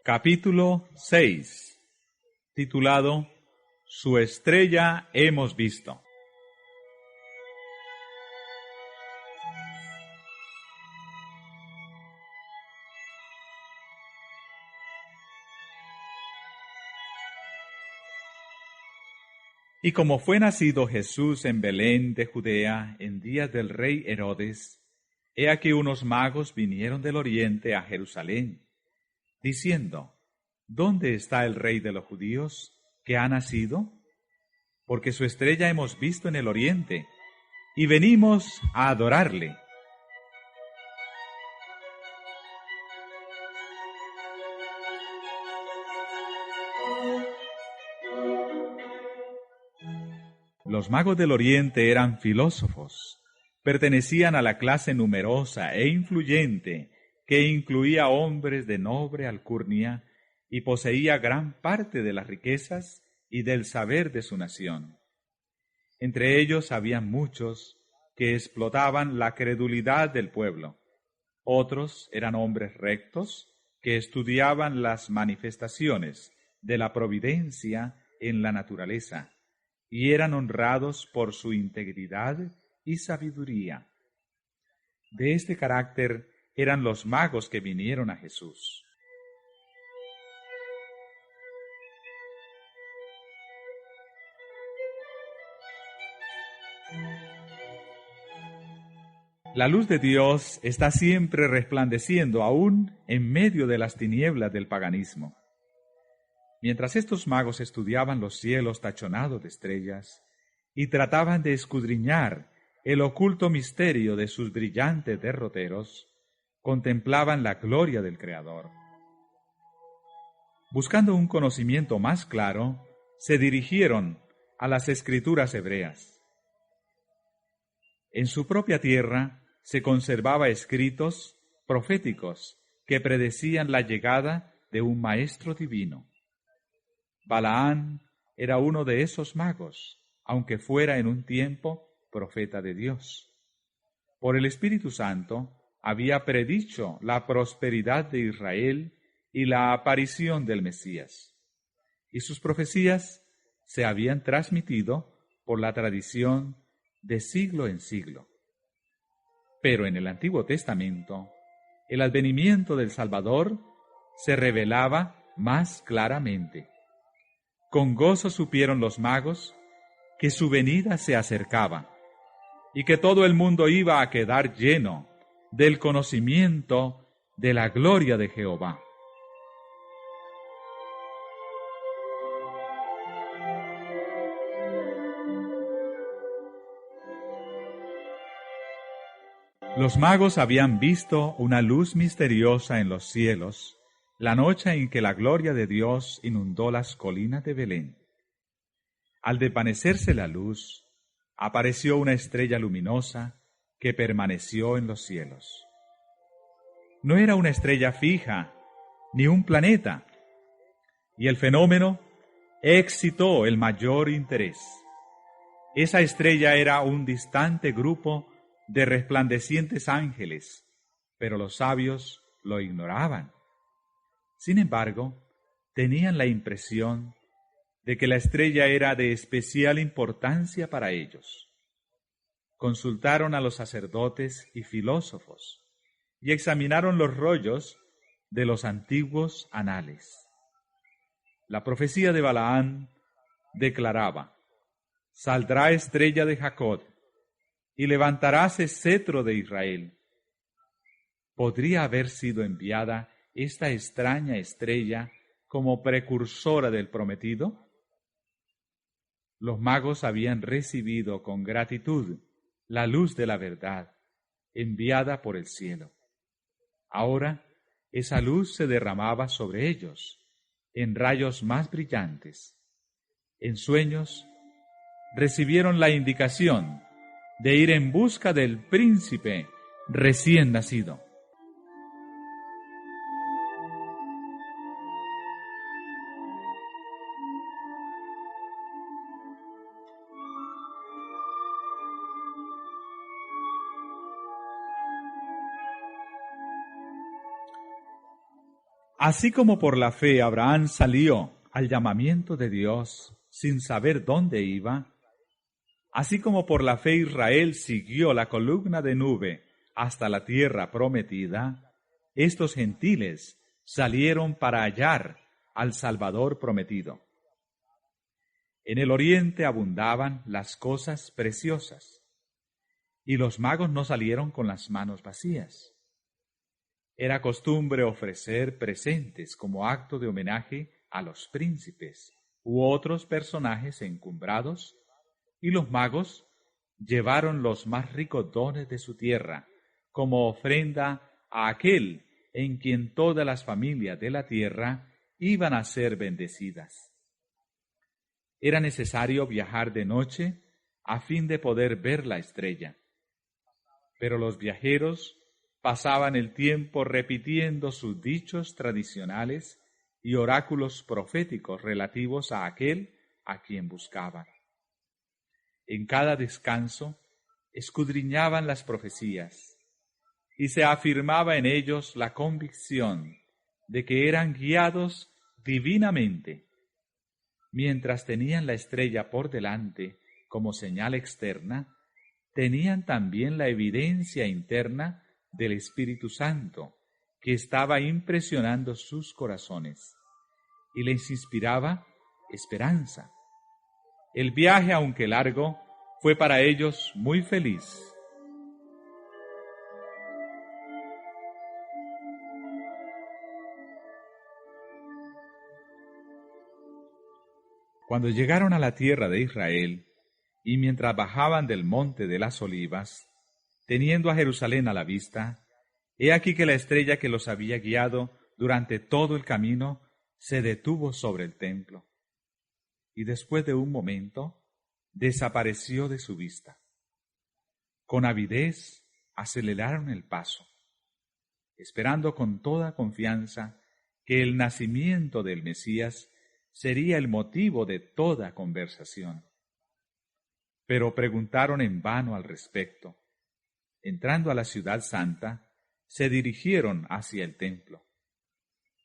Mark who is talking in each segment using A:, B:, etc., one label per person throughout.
A: Capítulo 6, titulado Su estrella hemos visto. Y como fue nacido Jesús en Belén de Judea en días del rey Herodes, he aquí unos magos vinieron del oriente a Jerusalén, diciendo: ¿Dónde está el rey de los judíos que ha nacido? Porque su estrella hemos visto en el oriente, y venimos a adorarle. Los magos del oriente eran filósofos, pertenecían a la clase numerosa e influyente que incluía hombres de noble alcurnia y poseía gran parte de las riquezas y del saber de su nación. Entre ellos había muchos que explotaban la credulidad del pueblo. Otros eran hombres rectos que estudiaban las manifestaciones de la providencia en la naturaleza y eran honrados por su integridad y sabiduría. De este carácter eran los magos que vinieron a Jesús. La luz de Dios está siempre resplandeciendo aún en medio de las tinieblas del paganismo. Mientras estos magos estudiaban los cielos tachonados de estrellas y trataban de escudriñar el oculto misterio de sus brillantes derroteros, contemplaban la gloria del Creador. Buscando un conocimiento más claro, se dirigieron a las escrituras hebreas. En su propia tierra se conservaba escritos proféticos que predecían la llegada de un maestro divino. Balaán era uno de esos magos, aunque fuera en un tiempo profeta de Dios. Por el Espíritu Santo había predicho la prosperidad de Israel y la aparición del Mesías, y sus profecías se habían transmitido por la tradición de siglo en siglo. Pero en el Antiguo Testamento, el advenimiento del Salvador se revelaba más claramente. Con gozo supieron los magos que su venida se acercaba y que todo el mundo iba a quedar lleno del conocimiento de la gloria de Jehová. Los magos habían visto una luz misteriosa en los cielos la noche en que la gloria de Dios inundó las colinas de Belén. Al desvanecerse la luz, apareció una estrella luminosa que permaneció en los cielos. No era una estrella fija, ni un planeta, y el fenómeno excitó el mayor interés. Esa estrella era un distante grupo de resplandecientes ángeles, pero los sabios lo ignoraban. Sin embargo, tenían la impresión de que la estrella era de especial importancia para ellos. Consultaron a los sacerdotes y filósofos y examinaron los rollos de los antiguos anales. La profecía de Balaán declaraba: «Saldrá estrella de Jacob y levantaráse cetro de Israel». ¿Podría haber sido enviada esta extraña estrella como precursora del prometido? Los magos habían recibido con gratitud la luz de la verdad, enviada por el cielo. Ahora esa luz se derramaba sobre ellos, en rayos más brillantes. En sueños recibieron la indicación de ir en busca del príncipe recién nacido. Así como por la fe Abraham salió al llamamiento de Dios sin saber dónde iba, así como por la fe Israel siguió la columna de nube hasta la tierra prometida, estos gentiles salieron para hallar al Salvador prometido. En el oriente abundaban las cosas preciosas, y los magos no salieron con las manos vacías. Era costumbre ofrecer presentes como acto de homenaje a los príncipes u otros personajes encumbrados, y los magos llevaron los más ricos dones de su tierra como ofrenda a aquel en quien todas las familias de la tierra iban a ser bendecidas. Era necesario viajar de noche a fin de poder ver la estrella, pero los viajeros pasaban el tiempo repitiendo sus dichos tradicionales y oráculos proféticos relativos a aquel a quien buscaban. En cada descanso escudriñaban las profecías y se afirmaba en ellos la convicción de que eran guiados divinamente. Mientras tenían la estrella por delante como señal externa, tenían también la evidencia interna del Espíritu Santo, que estaba impresionando sus corazones y les inspiraba esperanza. El viaje, aunque largo, fue para ellos muy feliz. Cuando llegaron a la tierra de Israel, y mientras bajaban del monte de las Olivas, teniendo a Jerusalén a la vista, he aquí que la estrella que los había guiado durante todo el camino se detuvo sobre el templo, y después de un momento desapareció de su vista. Con avidez aceleraron el paso, esperando con toda confianza que el nacimiento del Mesías sería el motivo de toda conversación. Pero preguntaron en vano al respecto. Entrando a la ciudad santa, se dirigieron hacia el templo.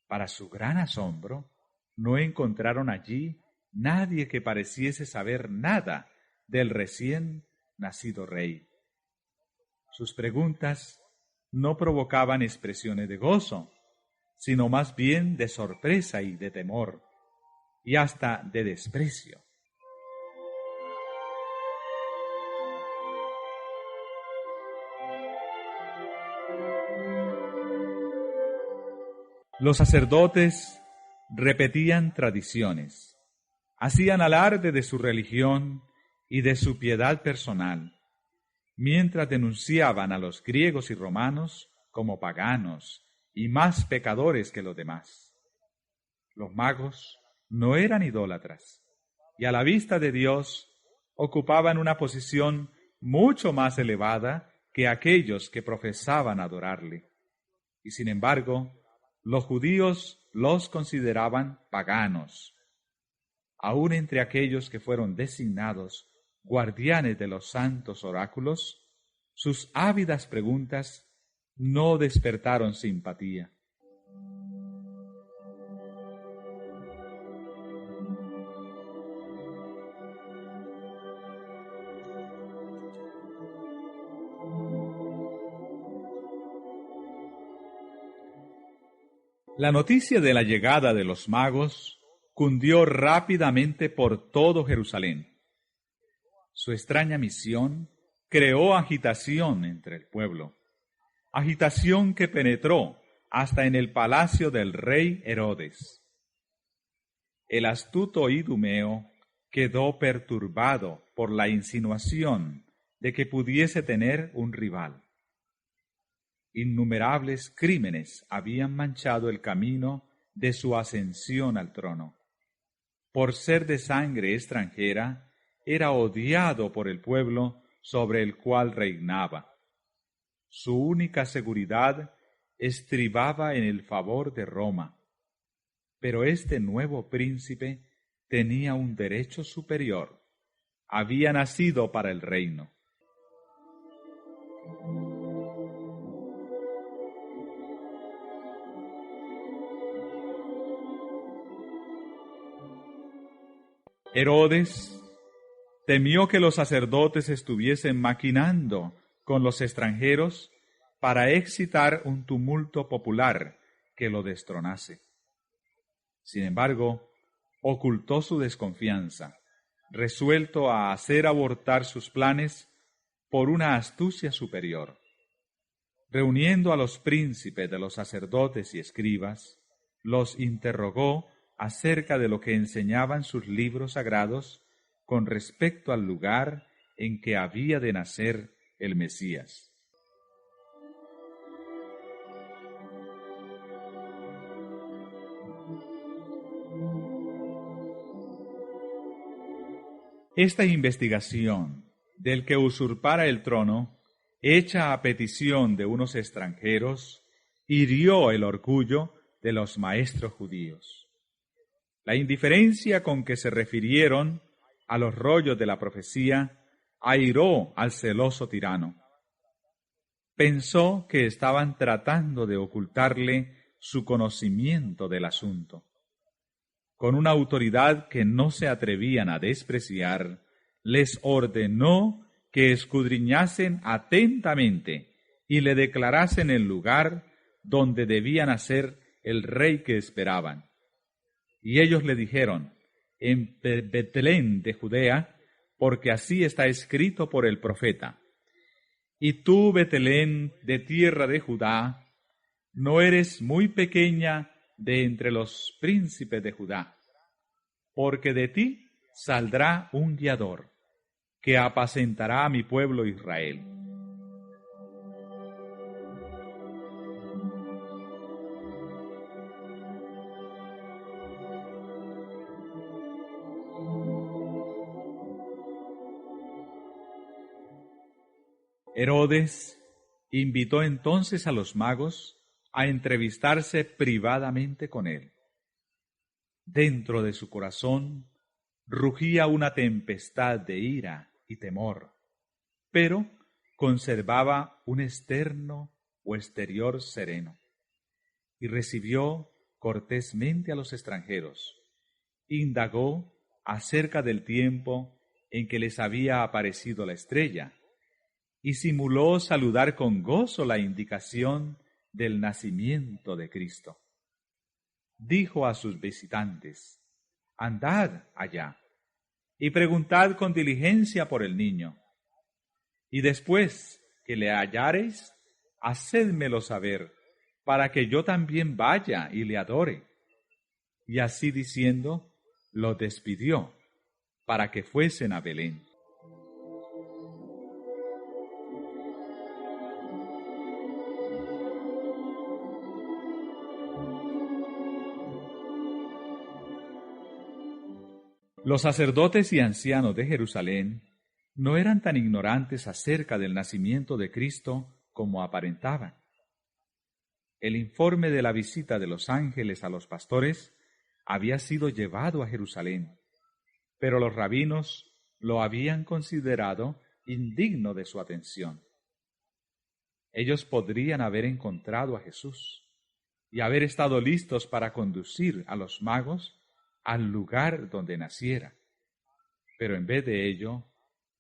A: Para su gran asombro, no encontraron allí nadie que pareciese saber nada del recién nacido rey. Sus preguntas no provocaban expresiones de gozo, sino más bien de sorpresa y de temor, y hasta de desprecio. Los sacerdotes repetían tradiciones, hacían alarde de su religión y de su piedad personal, mientras denunciaban a los griegos y romanos como paganos y más pecadores que los demás. Los magos no eran idólatras, y a la vista de Dios ocupaban una posición mucho más elevada que aquellos que profesaban adorarle. Y sin embargo, los judíos los consideraban paganos. Aun entre aquellos que fueron designados guardianes de los santos oráculos, sus ávidas preguntas no despertaron simpatía. La noticia de la llegada de los magos cundió rápidamente por todo Jerusalén. Su extraña misión creó agitación entre el pueblo, agitación que penetró hasta en el palacio del rey Herodes. El astuto Idumeo quedó perturbado por la insinuación de que pudiese tener un rival. Innumerables crímenes habían manchado el camino de su ascensión al trono. Por ser de sangre extranjera, era odiado por el pueblo sobre el cual reinaba. Su única seguridad estribaba en el favor de Roma. Pero este nuevo príncipe tenía un derecho superior. Había nacido para el reino. Herodes temió que los sacerdotes estuviesen maquinando con los extranjeros para excitar un tumulto popular que lo destronase. Sin embargo, ocultó su desconfianza, resuelto a hacer abortar sus planes por una astucia superior. Reuniendo a los príncipes de los sacerdotes y escribas, los interrogó acerca de lo que enseñaban sus libros sagrados con respecto al lugar en que había de nacer el Mesías. Esta investigación del que usurpara el trono, hecha a petición de unos extranjeros, hirió el orgullo de los maestros judíos. La indiferencia con que se refirieron a los rollos de la profecía airó al celoso tirano. Pensó que estaban tratando de ocultarle su conocimiento del asunto. Con una autoridad que no se atrevían a despreciar, les ordenó que escudriñasen atentamente y le declarasen el lugar donde debía nacer el rey que esperaban. Y ellos le dijeron: en Betlén de Judea, porque así está escrito por el profeta. Y tú, Betlén, de tierra de Judá, no eres muy pequeña de entre los príncipes de Judá, porque de ti saldrá un guiador, que apacentará a mi pueblo Israel. Herodes invitó entonces a los magos a entrevistarse privadamente con él. Dentro de su corazón rugía una tempestad de ira y temor, pero conservaba un externo o exterior sereno, y recibió cortésmente a los extranjeros. Indagó acerca del tiempo en que les había aparecido la estrella, y simuló saludar con gozo la indicación del nacimiento de Cristo. Dijo a sus visitantes: andad allá y preguntad con diligencia por el niño, y después que le hallareis, hacédmelo saber, para que yo también vaya y le adore. Y así diciendo, lo despidió para que fuesen a Belén. Los sacerdotes y ancianos de Jerusalén no eran tan ignorantes acerca del nacimiento de Cristo como aparentaban. El informe de la visita de los ángeles a los pastores había sido llevado a Jerusalén, pero los rabinos lo habían considerado indigno de su atención. Ellos podrían haber encontrado a Jesús y haber estado listos para conducir a los magos al lugar donde naciera. Pero en vez de ello,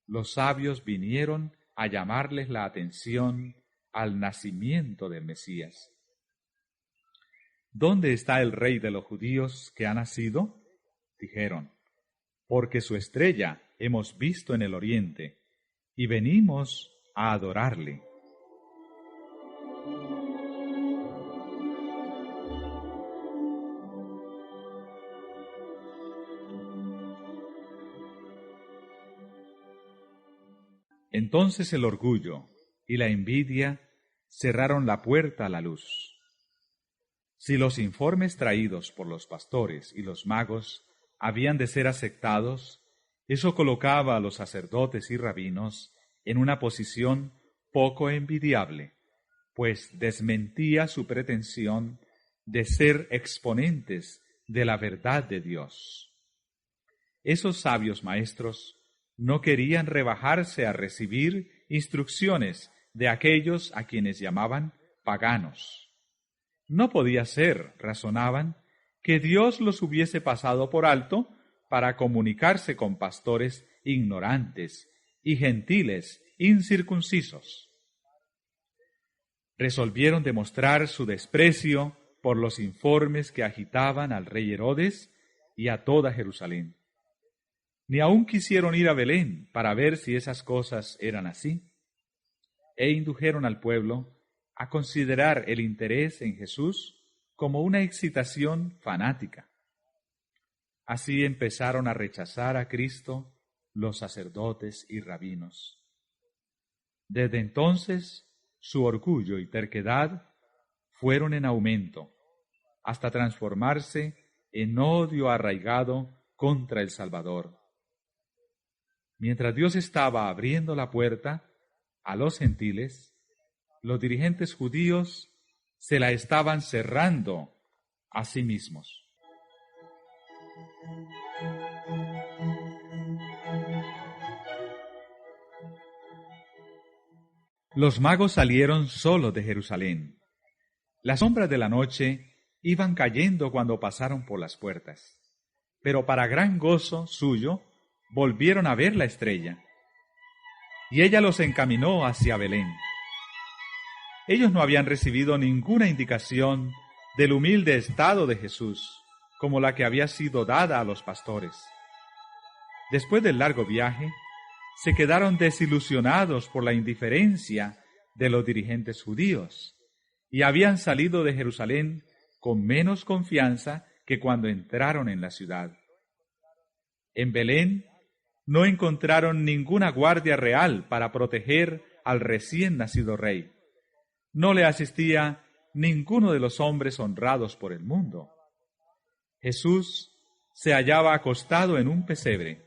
A: los sabios vinieron a llamarles la atención al nacimiento del Mesías. ¿Dónde está el rey de los judíos que ha nacido? Dijeron, porque su estrella hemos visto en el oriente, y venimos a adorarle. Entonces el orgullo y la envidia cerraron la puerta a la luz. Si los informes traídos por los pastores y los magos habían de ser aceptados, eso colocaba a los sacerdotes y rabinos en una posición poco envidiable, pues desmentía su pretensión de ser exponentes de la verdad de Dios. Esos sabios maestros no querían rebajarse a recibir instrucciones de aquellos a quienes llamaban paganos. No podía ser, razonaban, que Dios los hubiese pasado por alto para comunicarse con pastores ignorantes y gentiles incircuncisos. Resolvieron demostrar su desprecio por los informes que agitaban al rey Herodes y a toda Jerusalén. Ni aun quisieron ir a Belén para ver si esas cosas eran así, e indujeron al pueblo a considerar el interés en Jesús como una excitación fanática. Así empezaron a rechazar a Cristo los sacerdotes y rabinos. Desde entonces, su orgullo y terquedad fueron en aumento, hasta transformarse en odio arraigado contra el Salvador. Mientras Dios estaba abriendo la puerta a los gentiles, los dirigentes judíos se la estaban cerrando a sí mismos. Los magos salieron solos de Jerusalén. Las sombras de la noche iban cayendo cuando pasaron por las puertas, pero para gran gozo suyo volvieron a ver la estrella, y ella los encaminó hacia Belén. Ellos no habían recibido ninguna indicación del humilde estado de Jesús, como la que había sido dada a los pastores. Después del largo viaje, se quedaron desilusionados por la indiferencia de los dirigentes judíos, y habían salido de Jerusalén con menos confianza que cuando entraron en la ciudad. En Belén no encontraron ninguna guardia real para proteger al recién nacido rey. No le asistía ninguno de los hombres honrados por el mundo. Jesús se hallaba acostado en un pesebre.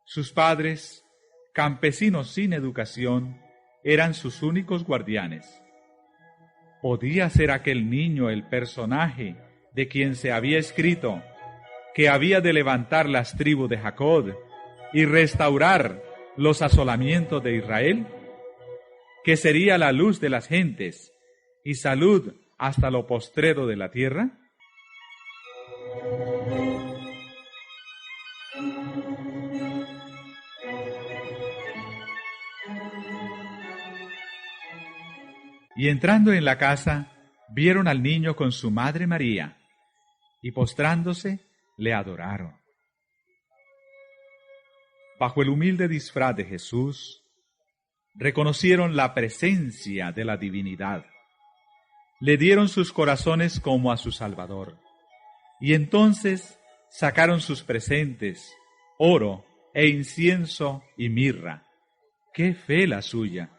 A: Sus padres, campesinos sin educación, eran sus únicos guardianes. ¿Podía ser aquel niño el personaje de quien se había escrito que había de levantar las tribus de Jacob y restaurar los asolamientos de Israel? ¿Que sería la luz de las gentes y salud hasta lo postrero de la tierra? Y entrando en la casa, vieron al niño con su madre María, y postrándose, le adoraron. Bajo el humilde disfraz de Jesús, reconocieron la presencia de la divinidad. Le dieron sus corazones como a su Salvador, y entonces sacaron sus presentes, oro e incienso y mirra. ¡Qué fe la suya!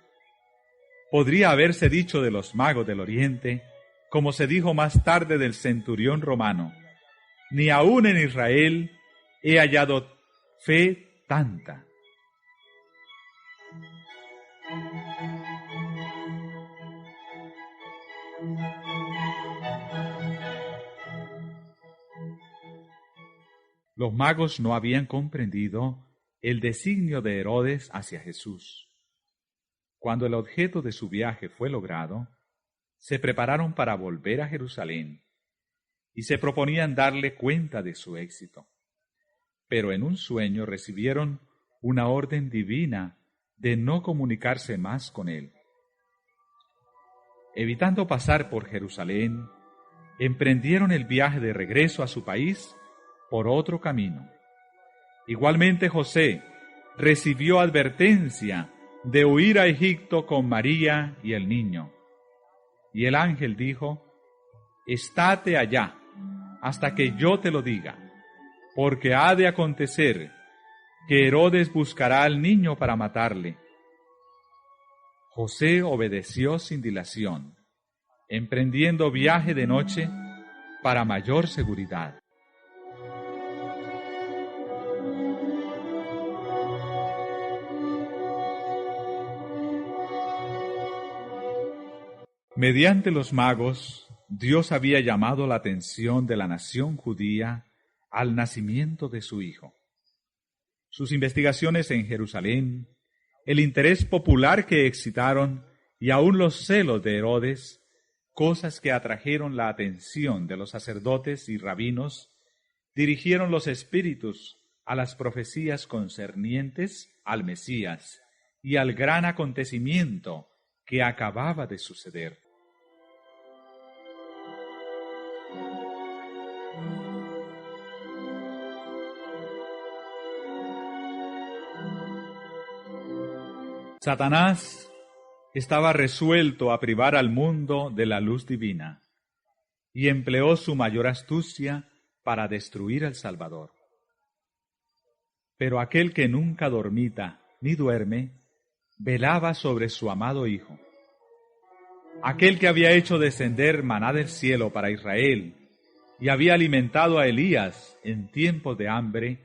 A: Podría haberse dicho de los magos del Oriente, como se dijo más tarde del centurión romano: ni aun en Israel he hallado fe tanta. Los magos no habían comprendido el designio de Herodes hacia Jesús. Cuando el objeto de su viaje fue logrado, se prepararon para volver a Jerusalén y se proponían darle cuenta de su éxito. Pero en un sueño recibieron una orden divina de no comunicarse más con él. Evitando pasar por Jerusalén, emprendieron el viaje de regreso a su país por otro camino. Igualmente José recibió advertencia de huir a Egipto con María y el niño. Y el ángel dijo: estate allá hasta que yo te lo diga, porque ha de acontecer que Herodes buscará al niño para matarle. José obedeció sin dilación, emprendiendo viaje de noche para mayor seguridad. Mediante los magos, Dios había llamado la atención de la nación judía al nacimiento de su Hijo. Sus investigaciones en Jerusalén, el interés popular que excitaron y aun los celos de Herodes, cosas que atrajeron la atención de los sacerdotes y rabinos, dirigieron los espíritus a las profecías concernientes al Mesías y al gran acontecimiento que acababa de suceder. Satanás estaba resuelto a privar al mundo de la luz divina y empleó su mayor astucia para destruir al Salvador. Pero aquel que nunca dormita ni duerme, velaba sobre su amado Hijo. Aquel que había hecho descender maná del cielo para Israel y había alimentado a Elías en tiempos de hambre,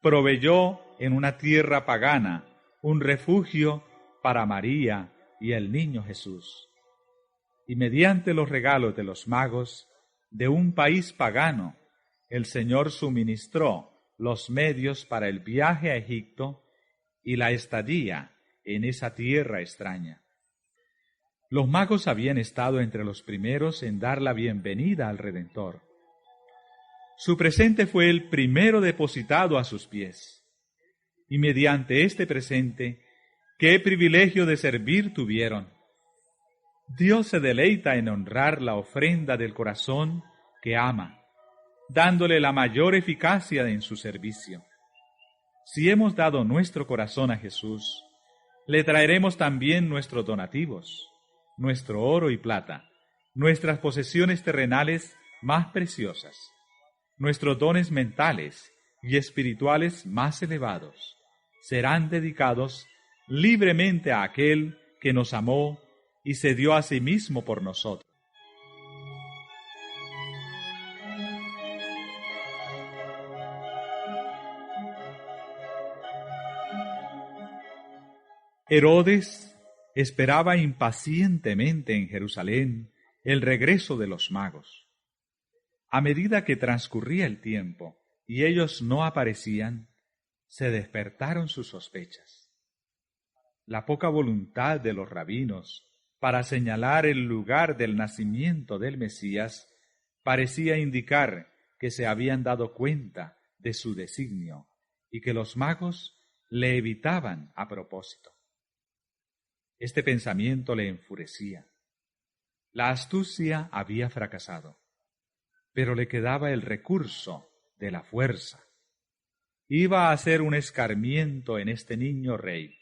A: proveyó en una tierra pagana un refugio para María y el niño Jesús. Y mediante los regalos de los magos de un país pagano, el Señor suministró los medios para el viaje a Egipto y la estadía en esa tierra extraña. Los magos habían estado entre los primeros en dar la bienvenida al Redentor. Su presente fue el primero depositado a sus pies. Y mediante este presente, ¡qué privilegio de servir tuvieron! Dios se deleita en honrar la ofrenda del corazón que ama, dándole la mayor eficacia en su servicio. Si hemos dado nuestro corazón a Jesús, le traeremos también nuestros donativos, nuestro oro y plata, nuestras posesiones terrenales más preciosas, nuestros dones mentales y espirituales más elevados, serán dedicados libremente a aquel que nos amó y se dio a sí mismo por nosotros. Herodes esperaba impacientemente en Jerusalén el regreso de los magos. A medida que transcurría el tiempo y ellos no aparecían, se despertaron sus sospechas. La poca voluntad de los rabinos para señalar el lugar del nacimiento del Mesías parecía indicar que se habían dado cuenta de su designio y que los magos le evitaban a propósito. Este pensamiento le enfurecía. La astucia había fracasado, pero le quedaba el recurso de la fuerza. Iba a hacer un escarmiento en este niño rey.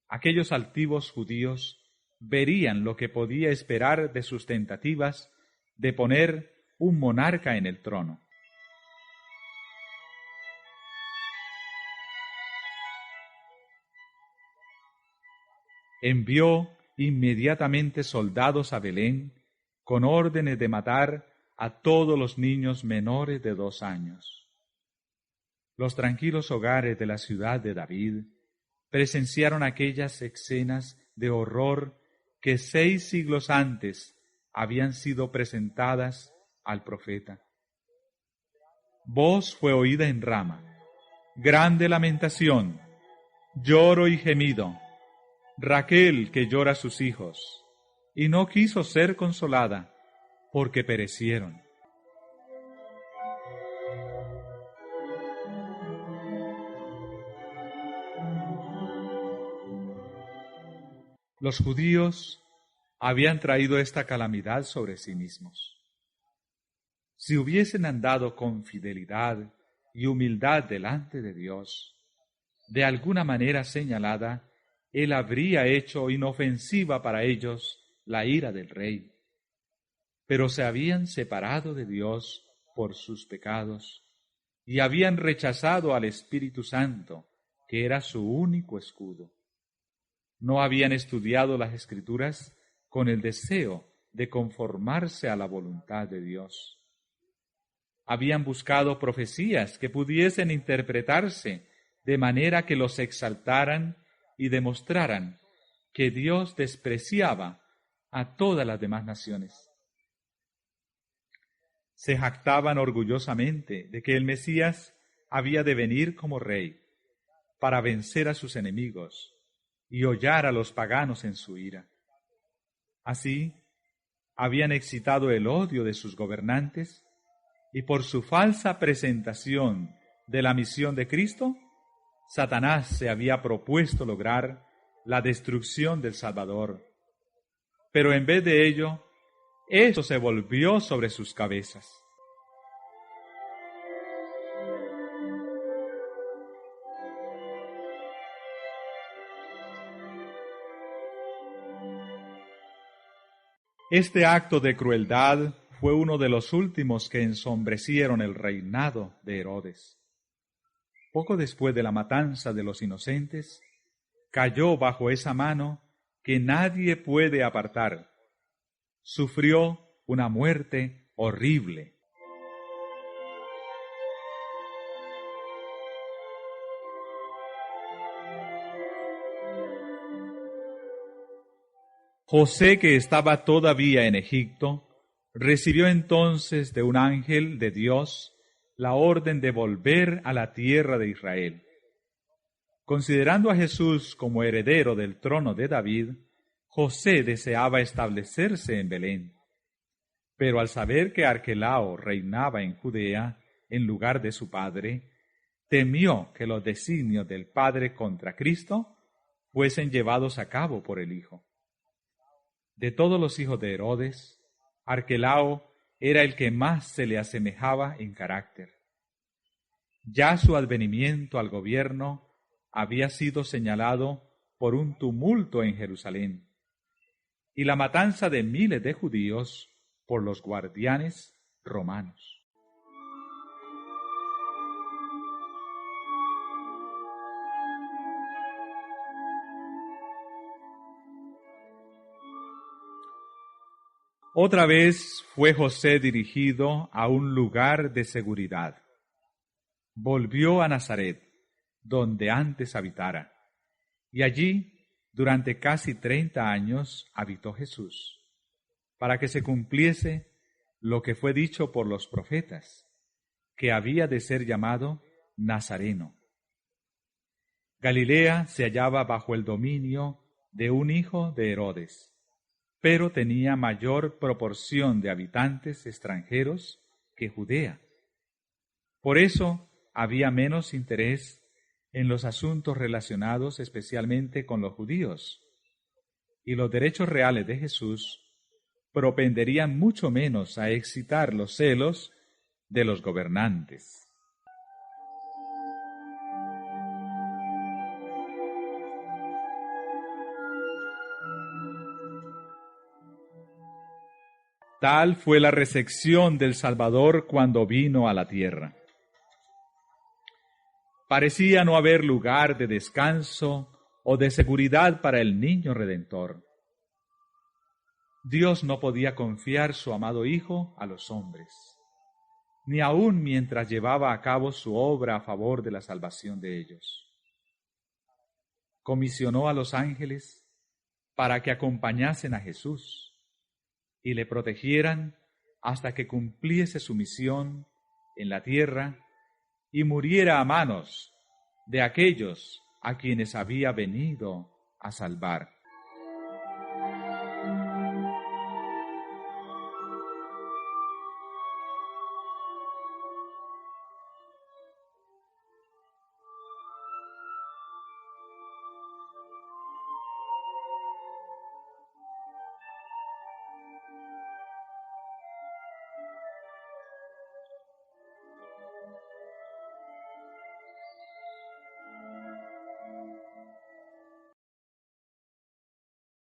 A: Aquellos altivos judíos verían lo que podía esperar de sus tentativas de poner un monarca en el trono. Envió inmediatamente soldados a Belén con órdenes de matar a todos los niños menores de 2 años. Los tranquilos hogares de la ciudad de David presenciaron aquellas escenas de horror que 6 siglos antes habían sido presentadas al profeta. Voz fue oída en Rama, grande lamentación, lloro y gemido. Raquel que llora a sus hijos, y no quiso ser consolada, porque perecieron. Los judíos habían traído esta calamidad sobre sí mismos. Si hubiesen andado con fidelidad y humildad delante de Dios, de alguna manera señalada, Él habría hecho inofensiva para ellos la ira del rey. Pero se habían separado de Dios por sus pecados y habían rechazado al Espíritu Santo, que era su único escudo. No habían estudiado las Escrituras con el deseo de conformarse a la voluntad de Dios. Habían buscado profecías que pudiesen interpretarse de manera que los exaltaran y demostraran que Dios despreciaba a todas las demás naciones. Se jactaban orgullosamente de que el Mesías había de venir como rey para vencer a sus enemigos y hollar a los paganos en su ira. Así, habían excitado el odio de sus gobernantes y por su falsa presentación de la misión de Cristo, Satanás se había propuesto lograr la destrucción del Salvador. Pero en vez de ello, esto se volvió sobre sus cabezas. Este acto de crueldad fue uno de los últimos que ensombrecieron el reinado de Herodes. Poco después de la matanza de los inocentes, cayó bajo esa mano que nadie puede apartar. Sufrió una muerte horrible. José, que estaba todavía en Egipto, recibió entonces de un ángel de Dios la orden de volver a la tierra de Israel. Considerando a Jesús como heredero del trono de David, José deseaba establecerse en Belén. Pero al saber que Arquelao reinaba en Judea en lugar de su padre, temió que los designios del padre contra Cristo fuesen llevados a cabo por el hijo. De todos los hijos de Herodes, Arquelao era el que más se le asemejaba en carácter. Ya su advenimiento al gobierno había sido señalado por un tumulto en Jerusalén y la matanza de miles de judíos por los guardianes romanos. Otra vez fue José dirigido a un lugar de seguridad. Volvió a Nazaret, donde antes habitara, y allí, durante casi 30 años, habitó Jesús, para que se cumpliese lo que fue dicho por los profetas, que había de ser llamado Nazareno. Galilea se hallaba bajo el dominio de un hijo de Herodes, pero tenía mayor proporción de habitantes extranjeros que Judea. Por eso había menos interés en los asuntos relacionados especialmente con los judíos, y los derechos reales de Jesús propenderían mucho menos a excitar los celos de los gobernantes. Tal fue la recepción del Salvador cuando vino a la tierra. Parecía no haber lugar de descanso o de seguridad para el niño redentor. Dios no podía confiar su amado Hijo a los hombres, ni aun mientras llevaba a cabo su obra a favor de la salvación de ellos. Comisionó a los ángeles para que acompañasen a Jesús y le protegieran hasta que cumpliese su misión en la tierra y muriera a manos de aquellos a quienes había venido a salvar.